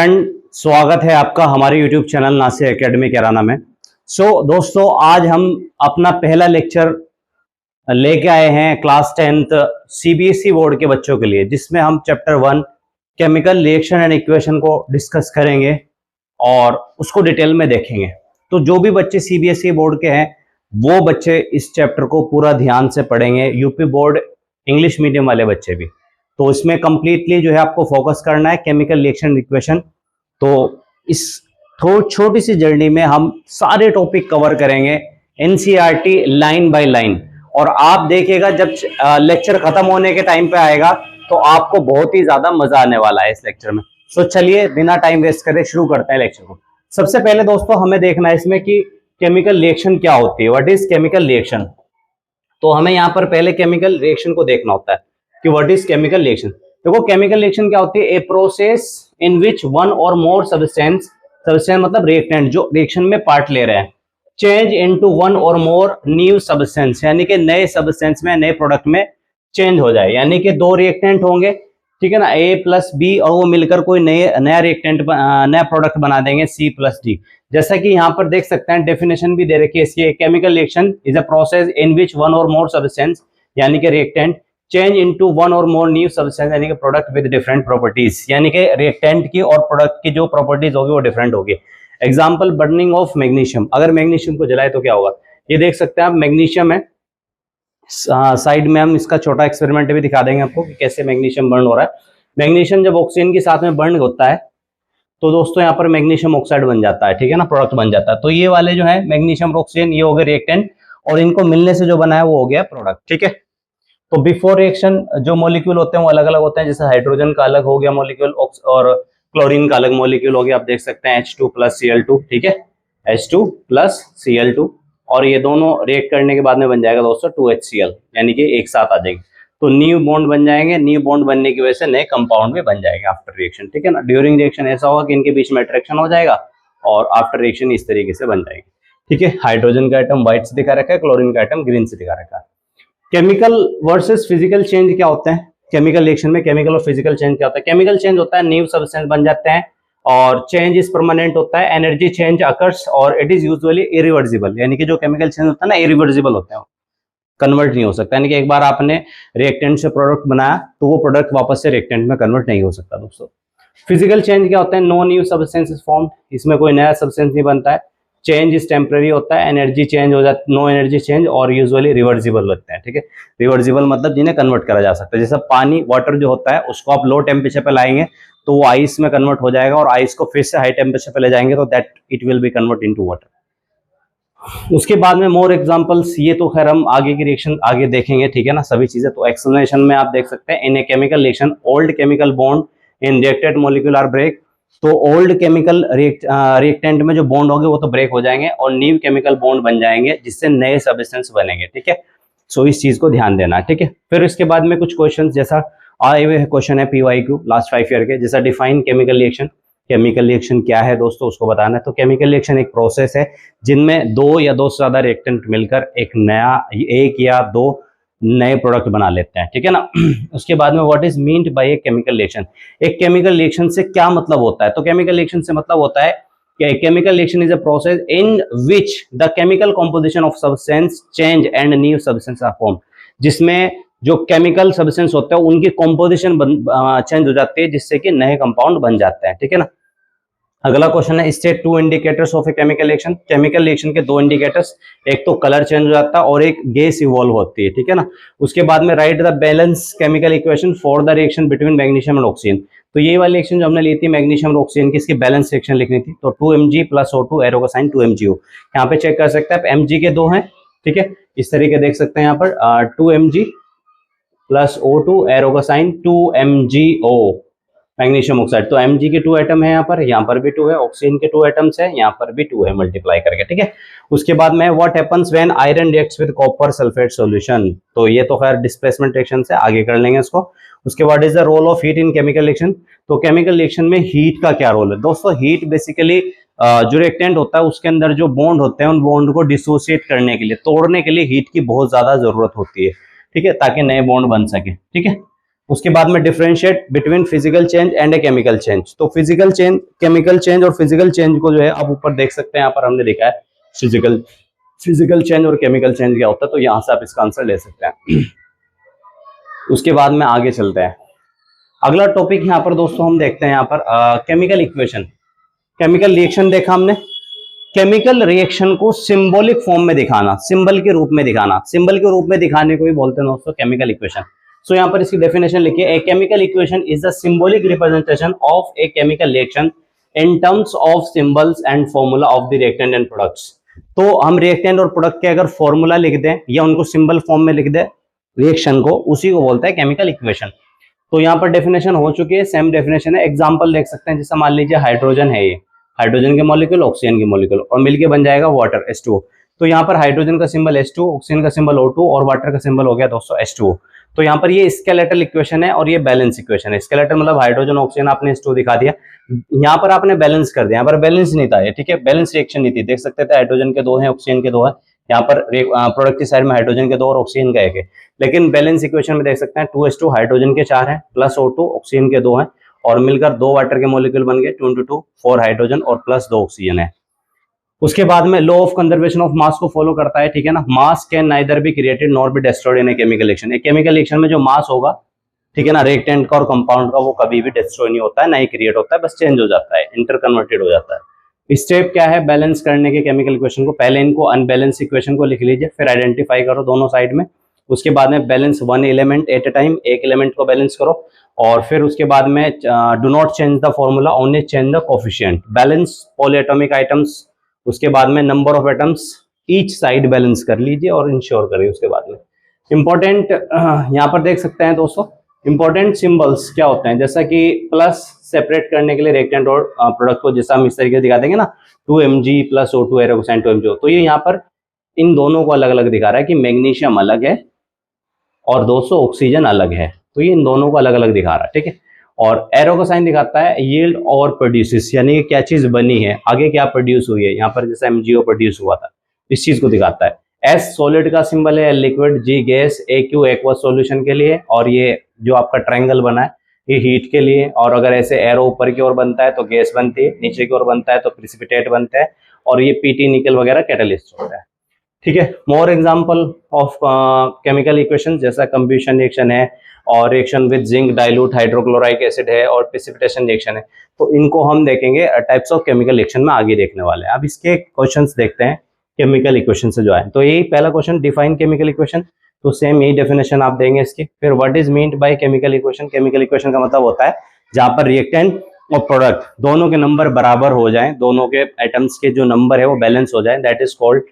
Friend, स्वागत है आपका हमारे YouTube channel Nasir academy Kairana में। दोस्तों, आज हम अपना पहला लेक्चर लेके आए हैं क्लास 10th सीबीएसई बोर्ड के बच्चों के लिए, जिसमें हम chapter 1 chemical reaction and equation को डिस्कस करेंगे और उसको डिटेल में देखेंगे। तो जो भी बच्चे सीबीएसई बोर्ड के हैं वो बच्चे इस चैप्टर को पूरा ध्यान से पढ़ेंगे, यूपी बोर्ड इंग्लिश मीडियम वाले बच्चे भी। तो इसमें कंप्लीटली जो है आपको फोकस करना है केमिकल रिएक्शन इक्वेशन। तो इस छोटी सी जर्नी में हम सारे टॉपिक कवर करेंगे एनसीईआरटी लाइन बाय लाइन, और आप देखिएगा जब लेक्चर खत्म होने के टाइम पे आएगा तो आपको बहुत ही ज्यादा मजा आने वाला है इस लेक्चर में। सो चलिए बिना टाइम वेस्ट करे शुरू करते हैं लेक्चर को। सबसे पहले दोस्तों हमें देखना है इसमें कि केमिकल रिएक्शन क्या होती है, व्हाट इज केमिकल रिएक्शन। तो हमें यहाँ पर पहले केमिकल रिएक्शन को देखना होता है कि व्हाट इज केमिकल रिएक्शन। देखो, केमिकल रिएक्शन क्या होती है? A process in which one और मोर सब्सटेंस मतलब रिएक्टेंट जो रिएक्शन में पार्ट ले रहे हैं, चेंज इनटू वन और मोर न्यू सब्सटेंस, यानी कि नए सब्सटेंस में, नए प्रोडक्ट में चेंज हो जाए। यानी कि दो रिएक्टेंट होंगे, ठीक है ना, ए प्लस बी, और वो मिलकर कोई नया रिएक्टेंट नया प्रोडक्ट बना देंगे सी प्लस डी। जैसा कि यहाँ पर देख सकते हैं, डेफिनेशन भी दे रखी है इसकी। Chemical reaction is a process in which one और मोर सब्सटेंस यानी कि रिएक्टेंट चेंज इनटू वन और मोर न्यू सब्सटेंस यानी कि प्रोडक्ट विद डिफरेंट प्रॉपर्टीज, यानी कि रिएक्टेंट की और प्रोडक्ट की जो प्रॉपर्टीज होगी वो डिफरेंट होगी। Example, burning of magnesium. अगर मैग्नीशियम को जलाए तो क्या होगा? ये देख सकते हैं आप, मैग्नीशियम है, साइड में हम इसका छोटा एक्सपेरिमेंट भी दिखा देंगे आपको कि कैसे मैग्नीशियम बर्न हो रहा है। मैग्नीशियम जब ऑक्सीजन के साथ में बर्न होता है तो दोस्तों यहाँ पर मैग्नीशियम ऑक्साइड बन जाता है, ठीक है ना, प्रोडक्ट बन जाता है। तो ये वाले जो है मैग्नीशियम ऑक्सीजन, ये हो गए रिएक्टेंट, और इनको मिलने से जो बना है वो हो गया प्रोडक्ट, ठीक है। तो बिफोर रिएक्शन जो मॉलिक्यूल होते हैं वो अलग अलग होते हैं, जैसे हाइड्रोजन का अलग हो गया मॉलिक्यूल और क्लोरीन का अलग मॉलिक्यूल हो गया। आप देख सकते हैं H2 प्लस Cl2, ठीक है, H2 प्लस Cl2, और ये दोनों रिएक्ट करने के बाद में बन जाएगा दोस्तों 2HCl, यानी कि एक साथ आ जाएगी। तो न्यू बॉन्ड बन जाएंगे, न्यू बॉन्ड बनने की वजह से नए कंपाउंड भी बन जाएंगे आफ्टर रिएक्शन, ठीक है ना। ड्यूरिंग रिएक्शन ऐसा होगा कि इनके बीच में अट्रैक्शन हो जाएगा, और आफ्टर रिएक्शन इस तरीके से बन जाएंगे, ठीक है। हाइड्रोजन का आइटम व्हाइट से दिखा रखा है, क्लोरीन का आइटम ग्रीन से दिखा रखा है। केमिकल वर्सेस फिजिकल चेंज क्या होता है केमिकल रिएक्शन में? केमिकल और फिजिकल चेंज क्या होता है? केमिकल चेंज होता है न्यू सब्सटेंस बन जाते हैं, और चेंज इज परमानेंट होता है, एनर्जी चेंज अकर्स, और इट इज यूजुअली इरिवर्सिबल, यानी कि जो केमिकल चेंज होता है ना, इरिवर्सिबल होता है, कन्वर्ट नहीं हो सकता। यानी कि एक बार आपने रिएक्टेंट से प्रोडक्ट बनाया तो वो प्रोडक्ट वापस से रिएक्टेंट में कन्वर्ट नहीं हो सकता दोस्तों। फिजिकल चेंज क्या होता है? No new substance is formed, इसमें कोई नया सब्सटेंस नहीं बनता है। चेंज इज टेम्पररी होता है, एनर्जी चेंज हो जाती, नो एनर्जी चेंज, और यूजुअली रिवर्सिबल होते हैं, ठीक है। रिवर्सिबल मतलब जिन्हें कन्वर्ट करा जा सकता है। जैसे पानी, वाटर जो होता है उसको आप लो टेम्परेचर पे लाएंगे तो वो आइस में कन्वर्ट हो जाएगा, और आइस को फिर से हाई टेम्परेचर पे ले जाएंगे तो that it will be convert into water. उसके बाद में मोर एग्जांपल्स, ये तो खैर हम आगे की रिएक्शन आगे देखेंगे, ठीक है ना, सभी चीजें। तो एक्सप्लेनेशन में आप देख सकते हैं, in a chemical reaction old chemical bond in reacted molecule are break. तो ओल्ड केमिकल रिएक्टेंट में जो बॉन्ड होंगे वो तो ब्रेक हो जाएंगे, और न्यू केमिकल बॉन्ड बन जाएंगे जिससे नए सब्सटेंस बनेंगे, ठीक है। सो इस चीज को ध्यान देना है, ठीक है। फिर इसके बाद में कुछ क्वेश्चन, जैसा आए हुए क्वेश्चन है PYQ लास्ट 5 ईयर के, जैसा define chemical reaction. Chemical reaction क्या है दोस्तों, उसको बताना है। तो केमिकल रिएक्शन एक प्रोसेस है जिनमें दो या दो से ज्यादा रिएक्टेंट मिलकर एक या दो नए प्रोडक्ट बना लेते हैं, ठीक है ना। उसके बाद में what is meant by A chemical reaction. एक केमिकल रिएक्शन से क्या मतलब होता है? तो केमिकल रिएक्शन से मतलब होता है कि chemical reaction is a process in which the chemical composition of substance change and new substance are formed, जिसमें जो केमिकल सब्सटेंस होते हैं उनकी कंपोजिशन चेंज हो जाती है, जिससे कि नए कंपाउंड बन जाते हैं, ठीक है ना। अगला क्वेश्चन है, state 2 indicators of A chemical reaction. Chemical reaction के 2 इंडिकेटर्स, एक तो कलर चेंज हो जाता है और एक गैस इवॉल्व होती है, ठीक है ना। उसके बाद में right the balance chemical equation for the reaction between magnesium and oxygen. तो ये वाली रिएक्शन जो हमने ली थी मैग्नीशियम और ऑक्सीजन की, इसकी बैलेंस रिएक्शन लिखनी थी। तो 2Mg प्लस O2, एरो का साइन 2MgO। यहाँ पे चेक कर सकते हैं आप, Mg के 2 हैं, ठीक है, इस तरीके देख सकते हैं यहाँ पर 2Mg प्लस O2, एरो का साइन 2MgO, मैग्नीशियम ऑक्साइड। तो Mg के 2 एटम है, यहाँ पर भी 2 है, ऑक्सीजन के 2 एटम्स है, यहाँ पर भी 2 है, मल्टीप्लाई करके, ठीक है। उसके बाद में what happens when iron reacts with copper sulphate solution. तो ये तो खैर डिस्प्लेसमेंट रिएक्शन से आगे कर लेंगे इसको। उसके बाद is the role of heat in chemical reaction. तो केमिकल रिएक्शन में हीट का क्या रोल है दोस्तों? हीट बेसिकली जो रिएक्टेंट होता है उसके अंदर जो बॉन्ड होते हैं उन बॉन्ड को डिसोसिएट करने के लिए, तोड़ने के लिए हीट की बहुत ज्यादा जरूरत होती है, ठीक है, ताकि नए बॉन्ड बन सके, ठीक है। उसके बाद में differentiate between physical change and a chemical change. तो फिजिकल चेंज, केमिकल चेंज और फिजिकल चेंज को जो है आप ऊपर देख सकते हैं, यहाँ पर हमने लिखा है फिजिकल चेंज और केमिकल चेंज क्या होता है, तो यहाँ से आप इसका आंसर ले सकते हैं। उसके बाद में आगे चलते हैं। अगला टॉपिक यहाँ पर दोस्तों हम देखते हैं यहाँ पर केमिकल इक्वेशन। केमिकल रिएक्शन देखा हमने। केमिकल रिएक्शन को सिंबॉलिक फॉर्म में दिखाना, सिंबल के रूप में दिखाना, सिंबल के रूप में दिखाने को भी बोलते हैं दोस्तों केमिकल इक्वेशन। सो यहाँ पर इसकी डेफिनेशन लिखिए, a chemical equation is the symbolic representation of A chemical reaction in terms of symbols and formula of the reactant and products. तो हम रिएक्टेंट और प्रोडक्ट के अगर फॉर्मूला लिख दें या उनको सिंबल फॉर्म में लिख दें रिएक्शन को, उसी को बोलते हैं केमिकल इक्वेशन। तो यहाँ पर डेफिनेशन हो चुकी है, सेम डेफिनेशन है। एग्जांपल देख सकते हैं, जैसे मान लीजिए हाइड्रोजन है, ये हाइड्रोजन के मॉलिक्यूल, ऑक्सीजन के मॉलिक्यूल, और मिलके बन जाएगा वाटर H2O। तो यहाँ पर हाइड्रोजन का सिंबल H2, ऑक्सीजन का सिंबल O2 और वाटर का सिंबल हो गया दोस्तों H2O। तो यहाँ पर ये स्केलेटल इक्वेशन है और ये बैलेंस इक्वेशन है। स्केलेटल मतलब हाइड्रोजन ऑक्सीजन आपने H2O दिखा दिया, यहाँ पर आपने बैलेंस कर दिया, यहाँ पर बैलेंस नहीं था, ठीक है, बैलेंस रिएक्शन नहीं थी। देख सकते थे हाइड्रोजन के 2 हैं, ऑक्सीजन के 2 हैं, यहाँ पर प्रोडक्ट की साइड में हाइड्रोजन के 2 और ऑक्सीजन का 1 है। लेकिन बैलेंस इक्वेशन में देख सकते हैं 2H2 हाइड्रोजन के 4 हैं, प्लस O2 ऑक्सीजन के 2 हैं, और मिलकर 2 वाटर के मॉलिक्यूल बन गए, 2 into 2 4 हाइड्रोजन और प्लस 2 ऑक्सीजन है। उसके बाद में law of conservation of mass को फॉलो करता है, ठीक है ना। मास can neither be created nor be destroyed in a chemical reaction. एक केमिकल रिएक्शन में जो मास होगा, ठीक है ना, रिएक्टेंट का और कंपाउंड का, वो कभी भी डिस्ट्रॉय नहीं होता है, ना ही क्रिएट होता है, बस चेंज हो जाता है, इंटर कन्वर्टेड हो जाता है। स्टेप क्या है बैलेंस करने के केमिकल इक्वेशन को? पहले इनको अनबैलेंस इक्वेशन को लिख लीजिए, फिर आइडेंटिफाई करो दोनों साइड में। उसके बाद में balance 1 element at a time, एक एलिमेंट को बैलेंस करो, और फिर उसके बाद में do not change the formula, only change the coefficient. Balance polyatomic items, उसके बाद में number of atoms each side balance कर लीजिए और इंश्योर करिए। उसके बाद में इंपॉर्टेंट यहाँ पर देख सकते हैं दोस्तों, इंपॉर्टेंट सिंबल्स क्या होते हैं, जैसा कि प्लस सेपरेट करने के लिए रिएक्टेंट और प्रोडक्ट को, जैसा हम इस तरीके से दिखा देंगे ना, 2Mg plus O2 arrow cosine 2MgO। तो ये यहाँ पर इन दोनों को अलग अलग दिखा रहा है कि मैग्नीशियम अलग है और 200 ऑक्सीजन अलग है, तो ये इन दोनों को अलग अलग दिखा रहा है, ठीक है। और एरो का साइन दिखाता है यील्ड और प्रोड्यूसेस, यानी क्या चीज बनी है, आगे क्या प्रोड्यूस हुई है, यहाँ पर जैसा MgO प्रोड्यूस हुआ था, इस चीज को दिखाता है। S सॉलिड का सिंबल है, liquid, G gas, AQ aqua solution के लिए, और ये जो आपका ट्रायंगल बना है ये हीट के लिए। और अगर ऐसे एरो ऊपर की ओर बनता है तो गैस बनती है, नीचे की ओर बनता है तो प्रेसिपिटेट बनता है, और ये PT निकल वगैरह कैटलिस्ट होता है, ठीक है। More example of chemical equation, जैसा कंब्यूशन रिएक्शन है, और reaction with zinc dilute hydrochloric acid है, और प्रेसिपिटेशन रिएक्शन है। तो इनको हम देखेंगे टाइप्स ऑफ केमिकल रिएक्शन में आगे देखने वाले हैं। अब इसके क्वेश्चंस देखते हैं केमिकल इक्वेशन से जो है। तो यही पहला क्वेश्चन, डिफाइन केमिकल इक्वेशन, तो सेम यही डेफिनेशन आप देंगे इसकी। फिर what is meant by chemical equation? Chemical equation का मतलब होता है जहां पर रिएक्टेंट और प्रोडक्ट दोनों के नंबर बराबर हो जाएं, दोनों के एटम्स के जो नंबर है वो बैलेंस हो जाए, that is called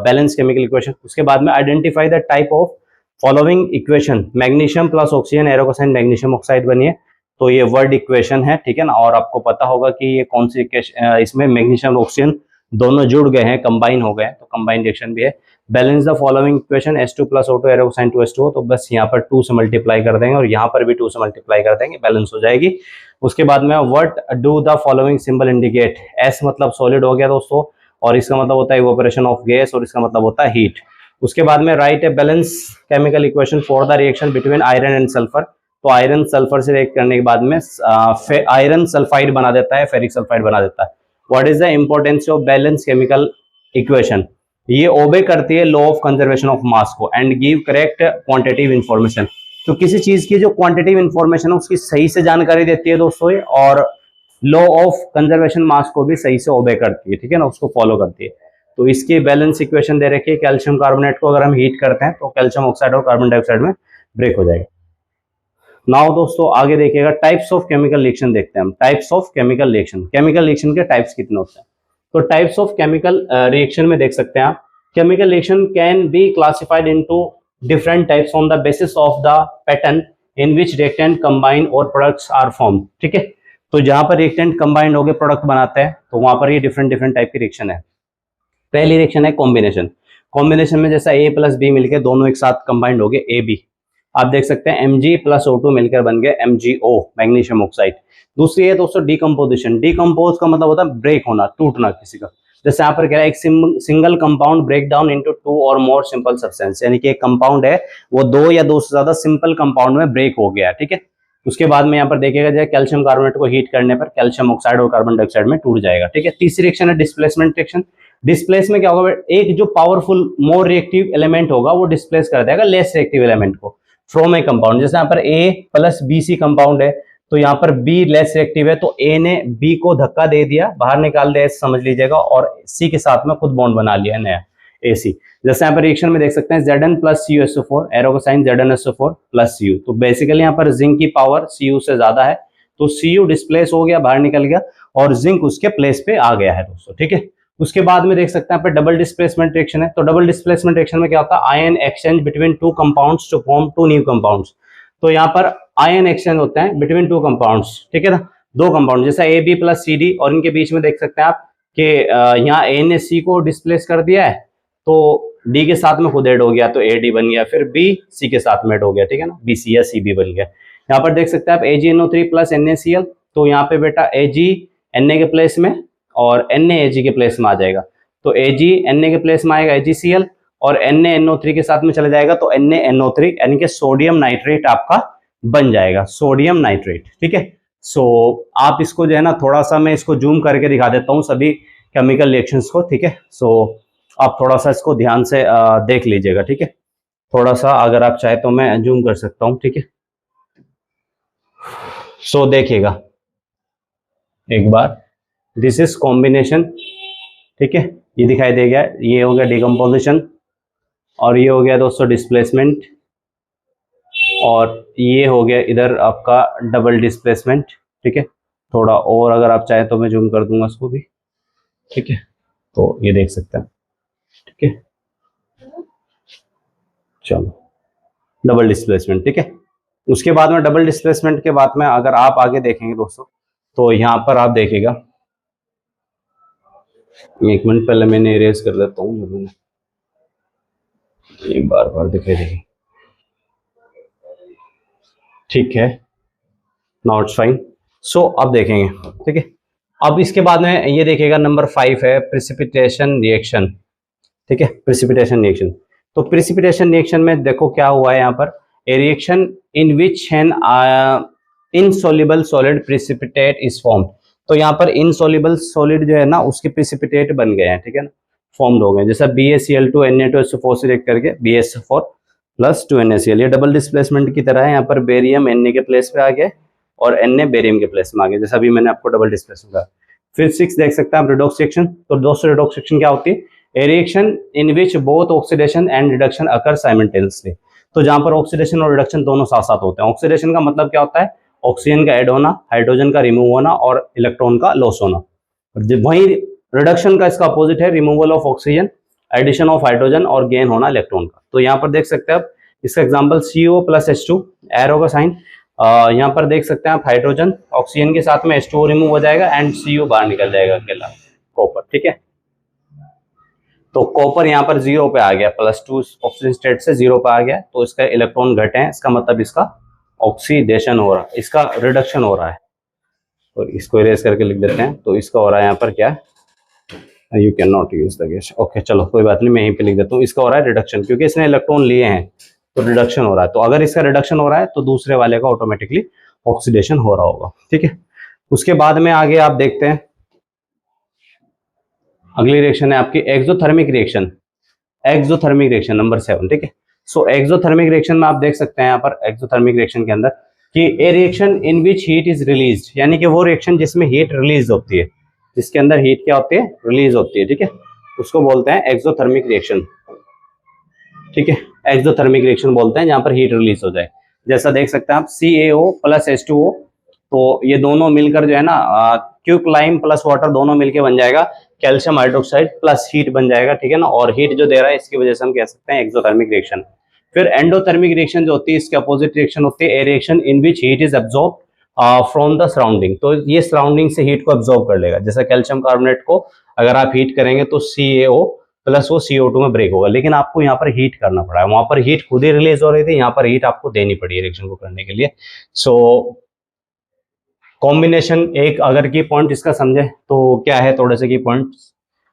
balance chemical equation. उसके बाद में identify the type of following equation, magnesium plus oxygen arrow का साइन मैग्नीशियम ऑक्साइड बनिए, तो ये वर्ड इक्वेशन है, ठीक है ना। और आपको पता होगा कि ये कौन सी इसमें मैग्नीशियम और ऑक्सीजन दोनों जुड़ गए हैं, कंबाइन हो गए हैं, तो कंबाइन रिएक्शन भी है। Balance the following equation H2 plus O2 arrow sign 2H2O, तो बस यहाँ पर 2 से मल्टीप्लाई कर देंगे और यहाँ पर भी 2 से मल्टीप्लाई कर देंगे, बैलेंस हो जाएगी। उसके बाद में what do the following symbol indicate? S मतलब सॉलिड हो गया दोस्तों, और इसका मतलब होता है इवेपोरेशन ऑफ गैस, और इसका मतलब होता है हीट। उसके बाद में right a balance chemical equation for the reaction between iron and sulphur. तो आयरन सल्फर से रिएक्ट करने के बाद में आयरन सल्फाइड बना देता है, फेरिक सल्फाइड बना देता है। What is the importance of balance chemical equation? ये ओबे करती है law of conservation of mass को and give correct quantitative information. तो किसी चीज की जो क्वांटिटेटिव इंफॉर्मेशन है उसकी सही से जानकारी देती है दोस्तों ये, और लॉ ऑफ कंजर्वेशन मास को भी सही से ओबे करती है, ठीक है ना, उसको फॉलो करती है। तो इसकी बैलेंस इक्वेशन दे रखी है, कैल्शियम कार्बोनेट को अगर हम हीट करते हैं तो कैल्शियम ऑक्साइड और कार्बन डाइऑक्साइड में ब्रेक हो जाएगा। नाउ दोस्तों आगे देखिएगा, टाइप्स ऑफ केमिकल रिएक्शन देखते हैं हम। Types of chemical reaction, chemical reaction के टाइप्स कितने होते हैं? तो टाइप्स ऑफ केमिकल रिएक्शन में देख सकते हैं आप, chemical reaction can be classified into different types on the basis of the pattern in which reactant combine और प्रोडक्ट्स आर फॉर्म, ठीक है। तो जहां पर रिएक्टेंट कंबाइंड होकर प्रोडक्ट बनाते हैं तो वहां पर ये डिफरेंट डिफरेंट टाइप की रिएक्शन है। पहली रिएक्शन है कॉम्बिनेशन। कॉम्बिनेशन में जैसा A प्लस बी मिलकर दोनों एक साथ कंबाइंड हो गए AB, आप देख सकते हैं Mg प्लस O2 मिलकर बन गए MgO मैग्नीशियम ऑक्साइड। दूसरी है दोस्तों डिकम्पोजिशन। डिकम्पोज का मतलब होता है ब्रेक होना, टूटना किसी का। जैसे यहाँ पर कह रहा है एक single compound break down into 2 और मोर सिंपल सब्सटेंस, यानी कि एक कंपाउंड है वो 2 या 2 से ज्यादा सिंपल कंपाउंड में ब्रेक हो गया, ठीक है। उसके बाद में यहाँ पर देखेगा जाए कैल्शियम कार्बोनेट को हीट करने पर कैल्शियम ऑक्साइड और कार्बन डाइऑक्साइड में टूट जाएगा, ठीक है। तीसरी रिएक्शन है डिस्प्लेसमेंट रिएक्शन। डिस्प्लेस में क्या होगा, एक जो पावरफुल मोर रिएक्टिव एलिमेंट होगा वो डिस्प्लेस कर देगा लेस रिएक्टिव एलिमेंट को फ्रॉम ए कंपाउंड। जैसे यहाँ पर A प्लस BC कंपाउंड है तो यहाँ पर B लेस रिएक्टिव है तो A ने B को धक्का दे दिया, बाहर निकाल दिया समझ लीजिएगा, और C के साथ में खुद बॉन्ड बना लिया नया AC। जैसे यहाँ पर रिएक्शन में देख सकते हैं Zn प्लस CuSO4, एरो का साइन ZnSO4 प्लस Cu। तो बेसिकली यहाँ पर जिंक की पावर Cu से ज्यादा है तो Cu डिस्प्लेस हो गया, बाहर निकल गया और जिंक उसके प्लेस पे आ गया है दोस्तों, ठीक है। उसके बाद में देख सकते हैं यहाँ पे डबल डिस्प्लेसमेंट रिएक्शन है। तो डबल डिस्प्लेसमेंट रिएक्शन में क्या होता है, ion exchange between 2 compounds to form 2 new compounds. तो यहाँ पर आयन एक्सचेंज होते हैं बिटवीन 2 कंपाउंड्स, ठीक है ना, 2 कंपाउंड जैसा AB प्लस CD, और इनके बीच में देख सकते हैं आप कि यहाँ A ने C को डिस्प्लेस कर दिया है तो D के साथ में खुद ऐड हो गया तो AD बन गया, फिर B C के साथ में ऐड हो गया, ठीक है ना, BC या CB बन गया। यहाँ पर देख सकते हैं आप AgNO3 प्लस NaCl, तो यहाँ पे बेटा Ag Na के प्लेस में और NaAg के प्लेस में आ जाएगा, तो Ag Na के प्लेस में आएगा AgCl और NaNO3 के साथ में चला जाएगा तो NaNO3 यानी कि सोडियम नाइट्रेट आपका बन जाएगा, सोडियम नाइट्रेट, ठीक है। सो आप इसको जो है ना थोड़ा सा मैं इसको जूम करके दिखा देता हूँ सभी केमिकल रिएक्शंस को, ठीक है। सो आप थोड़ा सा इसको ध्यान से देख लीजिएगा, ठीक है। थोड़ा सा अगर आप चाहे तो मैं जूम कर सकता हूँ, ठीक है। सो देखिएगा एक बार, दिस इज कॉम्बिनेशन, ठीक है, ये दिखाई दे गया, ये हो गया डिकम्पोजिशन और ये हो गया दोस्तों डिस्प्लेसमेंट और ये हो गया इधर आपका डबल डिस्प्लेसमेंट, ठीक है। थोड़ा और अगर आप चाहें तो मैं जूम कर दूंगा इसको भी, ठीक है। तो ये देख सकते हैं, ठीक है, चलो डबल डिस्प्लेसमेंट, ठीक है। उसके बाद में डबल डिस्प्लेसमेंट के बाद में अगर आप आगे देखेंगे दोस्तों तो यहाँ पर आप देखिएगा, एक मिनट पहले मैंने इरेज कर देता हूँ, एक बार दिखाई देगी, ठीक है, नाउ इट्स फाइन। सो अब देखेंगे, ठीक है। अब इसके बाद में ये देखिएगा नंबर 5 है प्रेसिपिटेशन रिएक्शन, ठीक है, प्रेसिपिटेशन रिएक्शन। तो प्रेसिपिटेशन रिएक्शन में देखो क्या हुआ है यहाँ पर, ए reaction in which N insoluble solid precipitate is form. तो यहाँ पर इनसॉल्युबल सॉलिड जो है ना उसके प्रेसिपिटेट बन गए हैं, ठीक है ना, फॉर्म हो गए, जैसा BaCl2 Na2SO4 से रिएक्ट करके BaSO4 प्लस 2NaCl, ये डबल डिस्प्लेसमेंट की तरह है। यहाँ पर बेरियम Na के प्लेस पे आ गया और Na बेरियम के प्लेस में आ गया, जैसा अभी मैंने आपको डबल डिस्प्लेसमेंट कहा। फिर 6 देख सकते हैं आप रिडॉक्स रिएक्शन। तो दोस्तों रिडॉक्स रिएक्शन क्या होती है, ए reaction in which both oxidation and reduction occur simultaneously. तो जहां पर ऑक्सीडेशन और रिडक्शन दोनों साथ साथ होते हैं। ऑक्सीडेशन का मतलब क्या होता है, ऑक्सीजन का ऐड होना, हाइड्रोजन का रिमूव होना और इलेक्ट्रॉन का लॉस होना। वहीं रिडक्शन का इसका अपोजिट है, removal of oxygen, addition of hydrogen और गेन होना इलेक्ट्रॉन का। तो यहाँ पर देख सकते हैं आप इसका example CO plus H2, arrow का साइन, यहाँ पर देख सकते हैं आप हाइड्रोजन ऑक्सीजन के साथ में H2O रिमूव हो जाएगा एंड CO बाहर निकल जाएगा अकेला, कॉपर, ठीक है। तो कॉपर यहाँ पर 0 पे आ गया, +2 ऑक्सीजन स्टेट से 0 पे आ गया, तो इसका इलेक्ट्रॉन घटे हैं, इसका मतलब इसका ऑक्सीडेशन हो रहा है, इसका रिडक्शन हो रहा है। और इसको इरेज करके लिख देते हैं, तो इसका हो रहा है यहाँ पर क्या, you can not use the gas, okay चलो कोई बात नहीं, मैं यहीं पे लिख देता हूँ, इसका हो रहा है रिडक्शन, क्योंकि इसने इलेक्ट्रॉन लिए हैं तो रिडक्शन हो रहा है। तो अगर इसका रिडक्शन हो रहा है तो दूसरे वाले का ऑटोमेटिकली ऑक्सीडेशन हो रहा होगा, ठीक है। उसके बाद में आगे आप देखते हैं, अगली रिएक्शन है आपकी exothermic reaction, exothermic reaction number 7, ठीक है। सो एक्सोथर्मिक रिएक्शन में आप देख सकते हैं यहाँ पर एक्सोथर्मिक रिएक्शन के अंदर कि ए reaction in which heat is released, यानी कि वो रिएक्शन जिसमें हीट रिलीज होती है, जिसके अंदर हीट क्या होती है, रिलीज होती है, ठीक है, उसको बोलते हैं एक्सोथर्मिक रिएक्शन, ठीक है। एक्सोथर्मिक रिएक्शन बोलते हैं जहां पर हीट रिलीज हो जाए। जैसा देख सकते हैं आप CaO प्लस H2O, तो ये दोनों मिलकर जो है ना क्यूकलाइम प्लस वाटर दोनों मिलकर बन जाएगा कैल्शियम हाइड्रोक्साइड प्लस हीट बन जाएगा, ठीक है ना, और हीट जो दे रहा है इसकी वजह से हम कह सकते हैं एक्सोथर्मिक रिएक्शन। फिर एंडोथर्मिक रिएक्शन जो होती है इसके अपोजिट रिएक्शन होती है ए reaction in which heat is absorb from the surrounding. तो ये सराउंडिंग से हीट को एब्जॉर्ब कर लेगा, जैसा कैल्शियम कार्बोनेट को अगर आप हीट करेंगे तो CaO प्लस वो CO2 में ब्रेक होगा, लेकिन आपको यहाँ पर हीट करना पड़ा है, वहां पर हीट खुद ही रिलीज हो रही थी, यहाँ पर हीट आपको देनी पड़ी रिएक्शन को करने के लिए। सो कॉम्बिनेशन एक अगर की पॉइंट इसका समझे तो क्या है, थोड़े से की पॉइंट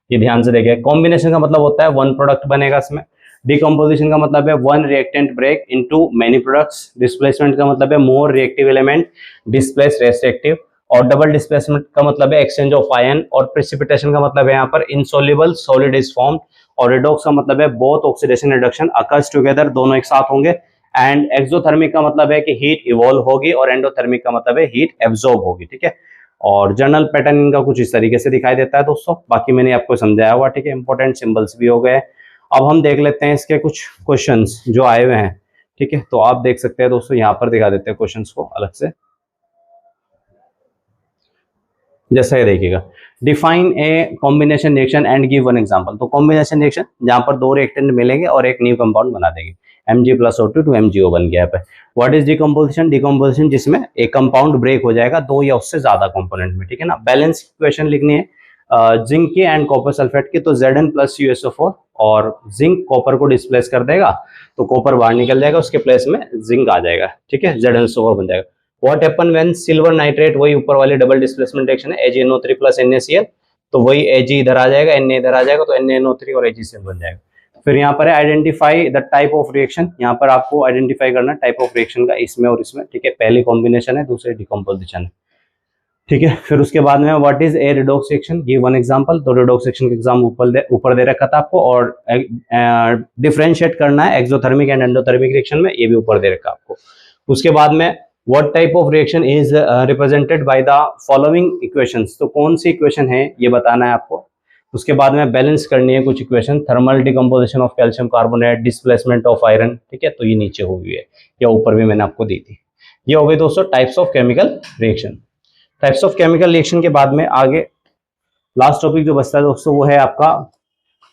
ये ध्यान से देखें। कॉम्बिनेशन का मतलब होता है वन प्रोडक्ट बनेगा इसमें। डिकम्पोजिशन का मतलब है one reactant break into many products. Displacement का मतलब है more reactive element displace restrictive. और डबल डिस्प्लेसमेंट का मतलब है एक्सचेंज ऑफ आयन। और प्रेसिपिटेशन का मतलब है यहाँ पर इनसोल्युबल सॉलिड इज फॉर्म्ड। और रिडॉक्स का मतलब है both oxidation reduction occurs together, दोनों एक साथ होंगे। एंड एक्सोथर्मिक का मतलब है कि हीट इवॉल्व होगी, और एंडोथर्मिक का मतलब है हीट एब्जॉर्ब होगी, ठीक है। और जनरल पैटर्न इनका कुछ इस तरीके से दिखाई देता है दोस्तों। बाकी मैंने आपको समझाया हुआ, ठीक है। इंपॉर्टेंट सिंबल्स भी हो गए। अब हम देख लेते हैं इसके कुछ क्वेश्चंस जो आए हुए हैं, ठीक है। तो आप देख सकते हैं दोस्तों, यहाँ पर दिखा देते हैं क्वेश्चंस को अलग से। जैसा ये देखिएगा, define a combination reaction and give one example. तो कॉम्बिनेशन रिएक्शन जहां पर दो रिएक्टेंट मिलेंगे और एक न्यू कंपाउंड बना देंगे, Mg+O2 टू MgO बन गया है। What is decomposition? डिकम्पोजिशन जिसमें एक कंपाउंड ब्रेक हो जाएगा दो या उससे ज्यादा कंपोनेंट में, ठीक है ना। बैलेंस इक्वेशन लिखनी है जिंक की एंड कॉपर सल्फेट की। तो Zn+CuSO4, और जिंक कॉपर को डिस्प्लेस कर देगा तो कॉपर बाहर निकल जाएगा, उसके प्लेस में जिंक आ जाएगा, ठीक है। Zn+SO4 बन जाएगा। What happen when silver nitrate, वही ऊपर वाली डबल डिस्प्लेसमेंट रिएक्शन है, AgNO3 प्लस NaCl। तो वही Ag इधर आ जाएगा, Na इधर आ जाएगा, तो NaNO3 और AgCl बन जाएगा। फिर यहाँ पर है identify the type of reaction. यहाँ पर आपको आइडेंटिफाई करना टाइप ऑफ रिएक्शन का इसमें और इसमें, ठीक है। पहली कॉम्बिनेशन है, दूसरी डिकम्पोजिशन है, ठीक है। फिर उसके बाद में what is a redox reaction, give one example. तो रिडॉक्स रिएक्शन का एग्जाम ऊपर दे रखा था आपको, और डिफरेंशिएट करना है एक्सोथर्मिक एंड एंडोथर्मिक रिएक्शन में, ये भी ऊपर दे रखा आपको। उसके बाद में what type of reaction is represented by the following equations. तो कौन सी इक्वेशन है ये बताना है आपको। उसके बाद में बैलेंस करनी है कुछ equation, thermal decomposition of calcium carbonate, displacement of iron, ठीक है। तो ये नीचे हुई है, या ऊपर भी मैंने आपको दी थी। ये हो गई दोस्तों types of chemical reaction. Types of chemical reaction के बाद में आगे लास्ट टॉपिक जो बचता है दोस्तों, वो है आपका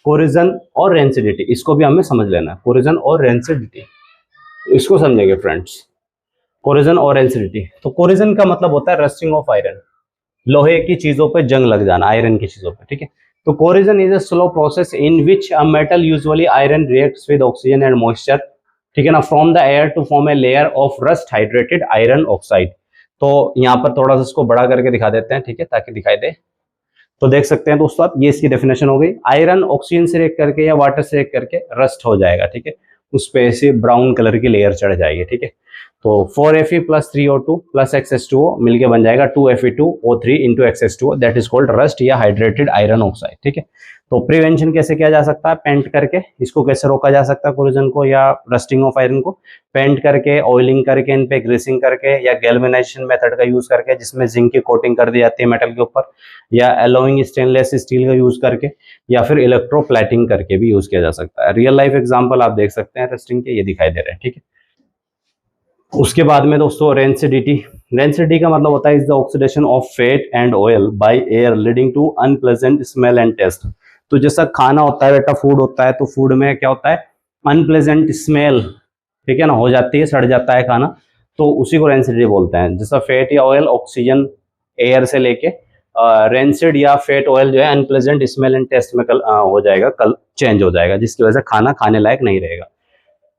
कोरिजन और रेंसिडिटी। इसको भी हमें समझ लेना है, कोरिजन और रेंसिडिटी, इसको समझेंगे फ्रेंड्स। कोरिजन और रेंसिडिटी, तो कोरिजन का मतलब होता है रस्टिंग ऑफ आयरन, लोहे की चीजों पे जंग लग जाना, आयरन की चीजों पे, ठीक है। तो corrosion is a slow process in which a metal usually iron reacts with oxygen and moisture, ठीक है ना, from the air to form a layer of rust hydrated iron oxide. तो यहाँ पर थोड़ा सा इसको बड़ा करके दिखा देते हैं, ठीक है, ताकि दिखाई दे। तो देख सकते हैं दोस्तों आप, ये इसकी डेफिनेशन हो गई। आयरन ऑक्सीजन से रिएक्ट करके या वाटर से रिएक्ट करके रस्ट हो जाएगा, ठीक है, उस पे ऐसे ब्राउन कलर की लेयर चढ़ जाएगी, ठीक है। तो 4Fe plus 3O2 plus XH2O मिलके बन जाएगा 2Fe2O3 into XH2O, that is called rust या हाइड्रेटेड आयरन ऑक्साइड, ठीक है। तो प्रिवेंशन कैसे किया जा सकता है, पेंट करके। इसको कैसे रोका जा सकता है कोरिजन को या रस्टिंग ऑफ आयरन को, पेंट करके, ऑयलिंग करके, इन पे ग्रीसिंग करके, या गैल्वेनाइजेशन मेथड का यूज करके जिसमें जिंक की कोटिंग कर दी जाती है मेटल के ऊपर, या एलोइंग स्टेनलेस स्टील का यूज करके, या फिर इलेक्ट्रोप्लेटिंग करके भी यूज किया जा सकता है। रियल लाइफ एग्जाम्पल आप देख सकते हैं रस्टिंग के, ये दिखाई दे रहे हैं, ठीक है। उसके बाद में दोस्तों रेंसिडिटी। रेंसिडिटी का मतलब होता है is the oxidation of fat and oil by air leading to unpleasant smell and taste. तो जैसा खाना होता है बेटा, फूड होता है, तो फूड में क्या होता है, अनप्लेजेंट स्मेल, ठीक है ना, हो जाती है, सड़ जाता है खाना, तो उसी को रेंसिडिटी बोलते हैं। जैसा फैट या ऑयल ऑक्सीजन एयर से लेके रेंसिड या फैट ऑयल जो है अनप्लेजेंट स्मेल एंड टेस्ट में हो जाएगा, कल चेंज हो जाएगा, जिसकी वजह से खाना खाने लायक नहीं रहेगा।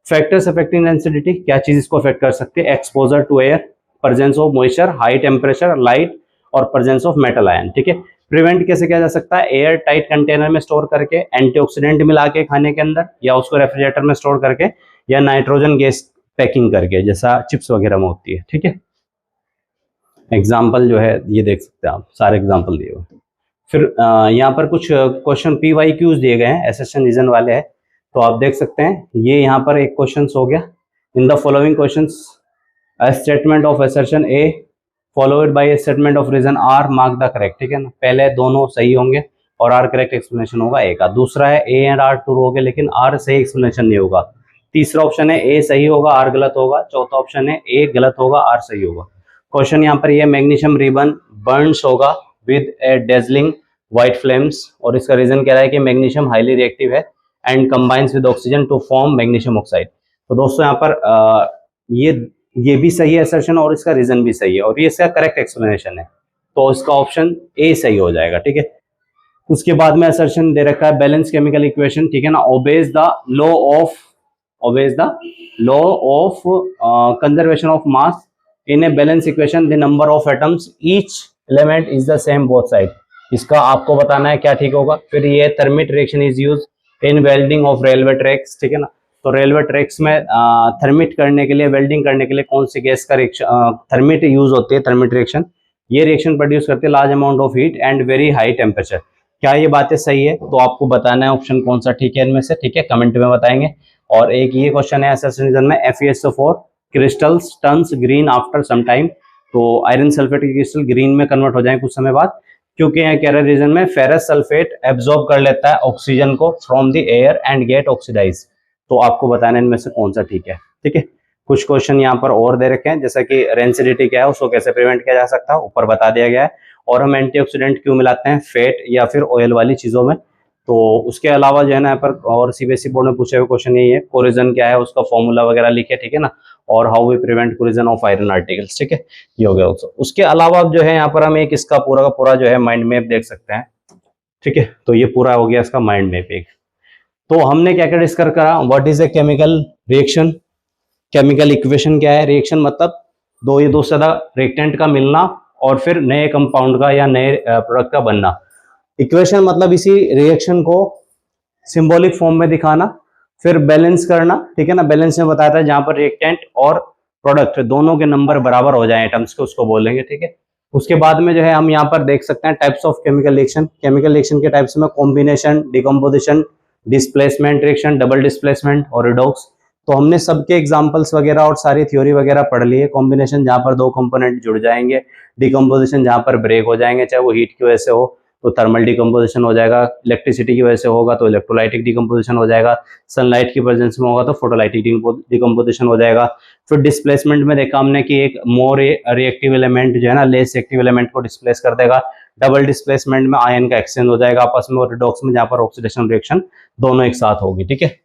फैक्टर्स अफेक्टिंग रेंसिडिटी, क्या चीज इसको अफेक्ट कर सकती है, exposure to air, presence of moisture, high temperature, light, और प्रेजेंस ऑफ मेटल आयन, ठीक है। प्रिवेंट कैसे किया जा सकता है, एयर टाइट कंटेनर में स्टोर करके, एंटीऑक्सीडेंट मिला के खाने के अंदर, या उसको रेफ्रिजरेटर में स्टोर करके, या नाइट्रोजन गैस पैकिंग करके, जैसा चिप्स वगैरह में होती है, ठीक है। एग्जाम्पल जो है ये देख सकते हैं आप, सारे एग्जाम्पल दिए हुए। फिर यहाँ पर कुछ क्वेश्चन PYQs दिए गए हैं, एसेशन रीजन वाले हैं, तो आप देख सकते हैं। ये यहाँ पर एक क्वेश्चन हो गया, in the following questions a statement of assertion A followed by a statement of reason R mark the correct, ठीक है ना। पहले दोनों सही होंगे और आर करेक्ट एक्सप्लेनेशन होगा ए का। दूसरा है ए एंड आर ट्रू हो गए, लेकिन आर सही एक्सप्लेनेशन नहीं होगा। तीसरा ऑप्शन है ए सही होगा आर गलत होगा। चौथा ऑप्शन है ए गलत होगा आर सही होगा। क्वेश्चन यहाँ पर ये मैग्नीशियम रिबन बर्न्स होगा with a dazzling white flames, और इसका रीजन कह रहा है कि मैग्नीशियम हाईली रिएक्टिव है and combines with oxygen to form magnesium oxide. तो दोस्तों यहाँ पर ये भी सही है असर्शन, और इसका रीजन भी सही है, और ये इसका करेक्ट एक्सप्लेनेशन है, तो इसका ऑप्शन ए सही हो जाएगा, ठीक है। उसके बाद में असर्शन दे रखा है बैलेंस केमिकल इक्वेशन, ठीक है ना, obeys the law of conservation of mass in a balance equation the number of atoms each element is the same both side. इसका आपको बताना है क्या ठीक होगा। फिर ये thermite reaction is use in welding of railway tracks, ठीक है ना। तो रेलवे ट्रैक्स में थर्मिट करने के लिए, वेल्डिंग करने के लिए कौन सी गैस का रिएक्शन थर्मिट यूज होती है, थर्मिट रिएक्शन। ये रिएक्शन प्रोड्यूस करती है large amount of heat and very high temperature. क्या ये बातें सही है? तो आपको बताना है ऑप्शन कौन सा ठीक है इनमें से, ठीक है, कमेंट में बताएंगे। और एक ये क्वेश्चन है एसेशन में, FeSO4 crystals turns green after some time. तो आयरन सल्फेट के क्रिस्टल ग्रीन में कन्वर्ट हो जाएंगे कुछ समय बाद, क्योंकि यहाँ कह रहे रीजन में फेरस सल्फेट एब्जॉर्ब कर लेता है ऑक्सीजन को from the air and get oxidize. तो आपको बताना इनमें से कौन सा ठीक है, ठीक है। कुछ क्वेश्चन यहाँ पर और दे रखे हैं, जैसा कि रेंसिडिटी क्या है, उसको कैसे प्रिवेंट किया जा सकता है, ऊपर बता दिया गया है। और हम एंटीऑक्सीडेंट क्यों मिलाते हैं फैट या फिर ऑयल वाली चीजों में। तो उसके अलावा जो है ना यहाँ पर और सीबीएसई बोर्ड में पूछे हुए क्वेश्चन यही है, कोरिजन क्या है, उसका फॉर्मूला वगैरह लिखे, ठीक है ना। और how we prevent corrosion of iron articles, ठीक है, ये हो गया ऑल्सो। उसके अलावा जो है यहाँ पर हम एक इसका पूरा का पूरा जो है माइंड मैप देख सकते हैं, ठीक है। तो ये पूरा हो गया इसका माइंड मैप एक। तो हमने क्या क्या डिस्कस करा, what is a chemical reaction, chemical equation क्या है, रिएक्शन मतलब दो से ज्यादा रिएक्टेंट का मिलना और फिर नए कंपाउंड का या नए प्रोडक्ट का बनना। इक्वेशन मतलब इसी रिएक्शन को सिंबॉलिक फॉर्म में दिखाना, फिर बैलेंस करना, ठीक है ना। बैलेंस में बताया था जहां पर रिएक्टेंट और प्रोडक्ट दोनों के नंबर बराबर हो जाए एटम्स के, उसको बोलेंगे, ठीक है। उसके बाद में जो है हम यहाँ पर देख सकते हैं types of chemical reaction. Chemical reaction के टाइप्स में combination, decomposition, displacement reaction, double displacement और रिडॉक्स। तो हमने सबके एग्जांपल्स वगैरह और सारी थ्योरी वगैरह पढ़ ली है। कॉम्बिनेशन जहां पर दो कंपोनेंट जुड़ जाएंगे, डिकम्पोजिशन जहां पर ब्रेक हो जाएंगे, चाहे वो हीट की वजह से हो तो थर्मल डिकम्पोजिशन हो जाएगा, इलेक्ट्रिसिटी की वजह से होगा तो इलेक्ट्रोलाइटिक डिकम्पोजिशन हो जाएगा, सनलाइट की प्रेजेंस में होगा तो फोटोलाइटिक डिकम्पोजिशन हो जाएगा। फिर डिस्प्लेसमेंट में देखा हमने कि एक मोर रिएक्टिव एलिमेंट जो है ना लेस रिएक्टिव एलिमेंट को डिस्प्लेस कर देगा। डबल डिस्प्लेसमेंट में आयन का एक्सचेंज हो जाएगा आपस में, और रिडॉक्स में जहां पर ऑक्सीडेशन रिएक्शन दोनों एक साथ होगी, ठीक है।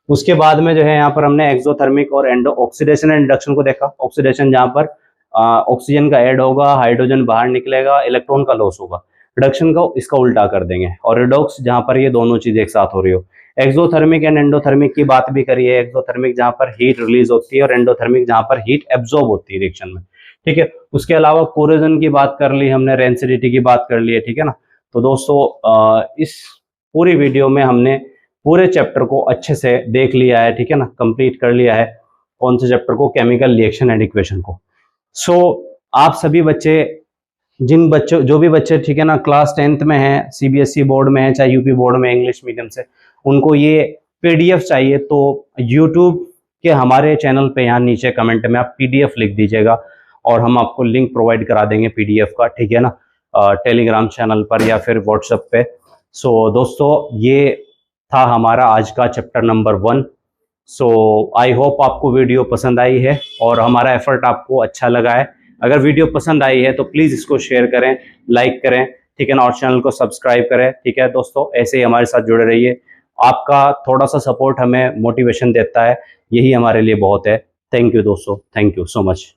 उसके बाद में जो है यहाँ पर हमने एक्सोथर्मिक और एंडो ऑक्सीडेशन एंड रिडक्शन को देखा। ऑक्सीडेशन जहाँ पर ऑक्सीजन का ऐड होगा, हाइड्रोजन बाहर निकलेगा, इलेक्ट्रॉन का लॉस होगा। रिडक्शन का इसका उल्टा कर देंगे। और रिडॉक्स जहाँ पर ये दोनों चीजें एक साथ हो रही हो। एक्सोथर्मिक एंड एंडोथर्मिक की बात भी करी है। एक्सोथर्मिक जहाँ पर हीट रिलीज होती है और एंडोथर्मिक जहाँ पर हीट एब्जॉर्ब होती है रिएक्शन में, ठीक है। उसके अलावा कोरोजन की बात कर ली हमने, रेंसिडिटी की बात कर ली है, ठीक है ना। तो दोस्तों इस पूरी वीडियो में हमने पूरे चैप्टर को अच्छे से देख लिया है, ठीक है ना, कंप्लीट कर लिया है। कौन से चैप्टर को? केमिकल रिएक्शन एंड इक्वेशन को। सो आप सभी बच्चे, जिन बच्चों जो भी बच्चे, ठीक है ना, क्लास 10th में हैं, सीबीएसई बोर्ड में है, चाहे यूपी बोर्ड में इंग्लिश मीडियम से, उनको ये पीडीएफ चाहिए तो यूट्यूब के हमारे चैनल पे यहाँ नीचे कमेंट में आप पीडीएफ लिख दीजिएगा और हम आपको लिंक प्रोवाइड करा देंगे पीडीएफ का, ठीक है ना, टेलीग्राम चैनल पर या फिर व्हाट्सएप पे। सो दोस्तों ये था हमारा आज का chapter number 1। So I hope आपको वीडियो पसंद आई है और हमारा एफर्ट आपको अच्छा लगा है। अगर वीडियो पसंद आई है तो प्लीज़ इसको शेयर करें, लाइक करें, ठीक है ना, और चैनल को सब्सक्राइब करें, ठीक है दोस्तों। ऐसे ही हमारे साथ जुड़े रहिए। आपका थोड़ा सा सपोर्ट हमें मोटिवेशन देता है, यही हमारे लिए बहुत है। थैंक यू दोस्तों, थैंक यू सो मच।